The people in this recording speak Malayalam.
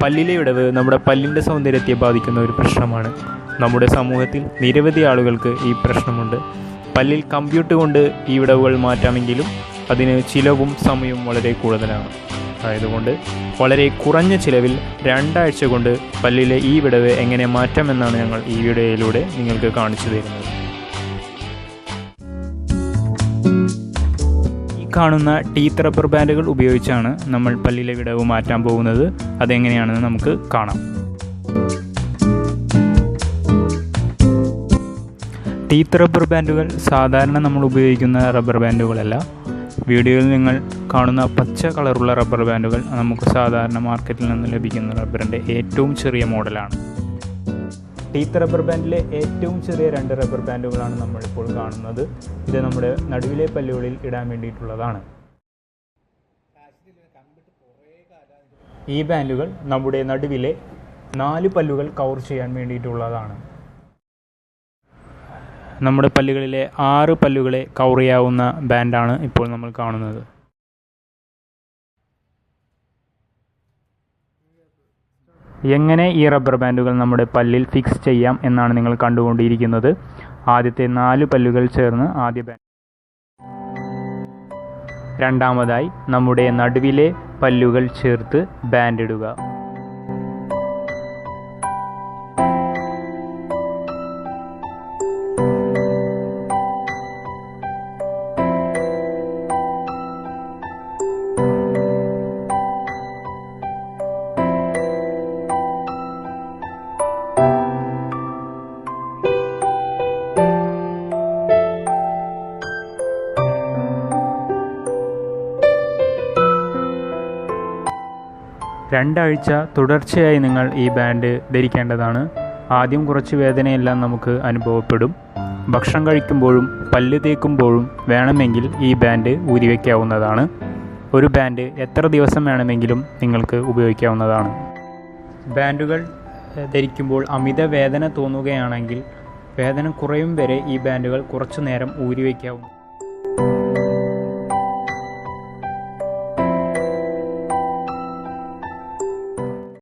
പല്ലിലെ വിടവ് നമ്മുടെ പല്ലിൻ്റെ സൗന്ദര്യത്തെ ബാധിക്കുന്ന ഒരു പ്രശ്നമാണ്. നമ്മുടെ സമൂഹത്തിൽ നിരവധി ആളുകൾക്ക് ഈ പ്രശ്നമുണ്ട്. പല്ലിൽ കമ്പ്യൂട്ടർ കൊണ്ട് ഈ വിടവുകൾ മാറ്റാമെങ്കിലും അതിന് ചിലവും സമയവും വളരെ കൂടുതലാണ്. ആയതുകൊണ്ട് വളരെ കുറഞ്ഞ ചിലവിൽ 2 ആഴ്ച കൊണ്ട് പല്ലിലെ ഈ വിടവ് എങ്ങനെ മാറ്റാമെന്നാണ് ഞങ്ങൾ ഈ വീഡിയോയിലൂടെ നിങ്ങൾക്ക് കാണിച്ചു തരുന്നത്. കാണുന്ന ടീത്ത് റബ്ബർ ബാൻഡുകൾ ഉപയോഗിച്ചാണ് നമ്മൾ പല്ലിലെ വിടവ് മാറ്റാൻ പോകുന്നത്. അതെങ്ങനെയാണെന്ന് നമുക്ക് കാണാം. ടീത്ത് റബ്ബർ ബാൻഡുകൾ സാധാരണ നമ്മൾ ഉപയോഗിക്കുന്ന റബ്ബർ ബാൻഡുകളല്ല. വീഡിയോയിൽ നിങ്ങൾ കാണുന്ന പച്ച കളറുള്ള റബ്ബർ ബാൻഡുകൾ നമുക്ക് സാധാരണ മാർക്കറ്റിൽ നിന്ന് ലഭിക്കുന്ന റബ്ബറിൻ്റെ ഏറ്റവും ചെറിയ മോഡലാണ്. ടീത്ത് റബ്ബർ ബാൻഡിലെ ഏറ്റവും ചെറിയ 2 റബ്ബർ ബാൻഡുകളാണ് നമ്മളിപ്പോൾ കാണുന്നത്. ഇത് നമ്മുടെ നടുവിലെ പല്ലുകളിൽ ഇടാൻ വേണ്ടിയിട്ടുള്ളതാണ്. ഈ ബാൻഡുകൾ നമ്മുടെ നടുവിലെ 4 പല്ലുകൾ കവർ ചെയ്യാൻ വേണ്ടിയിട്ടുള്ളതാണ്. നമ്മുടെ പല്ലുകളിലെ 6 പല്ലുകളെ കവർ ചെയ്യാവുന്ന ബാൻഡാണ് ഇപ്പോൾ നമ്മൾ കാണുന്നത്. എങ്ങനെ ഈ റബ്ബർ ബാൻഡുകൾ നമ്മുടെ പല്ലിൽ ഫിക്സ് ചെയ്യാം എന്നാണ് നിങ്ങൾ കണ്ടുകൊണ്ടിരിക്കുന്നത്. ആദ്യത്തെ 4 പല്ലുകൾ ചേർന്ന് ആദ്യ ബാൻഡ്, രണ്ടാമതായി നമ്മുടെ നടുവിലെ പല്ലുകൾ ചേർത്ത് ബാൻഡ് ഇടുക. രണ്ടാഴ്ച തുടർച്ചയായി നിങ്ങൾ ഈ ബാൻഡ് ധരിക്കേണ്ടതാണ്. ആദ്യം കുറച്ച് വേദനയെല്ലാം നമുക്ക് അനുഭവപ്പെടും. ഭക്ഷണം കഴിക്കുമ്പോഴും പല്ല് തേക്കുമ്പോഴും വേണമെങ്കിൽ ഈ ബാൻഡ് ഊരിവെക്കാവുന്നതാണ്. ഒരു ബാൻഡ് എത്ര ദിവസം വേണമെങ്കിലും നിങ്ങൾക്ക് ഉപയോഗിക്കാവുന്നതാണ്. ബാൻഡുകൾ ധരിക്കുമ്പോൾ അമിത വേദന തോന്നുകയാണെങ്കിൽ വേദന കുറയും വരെ ഈ ബാൻഡുകൾ കുറച്ചു നേരം ഊരിവെക്കാവുന്നു.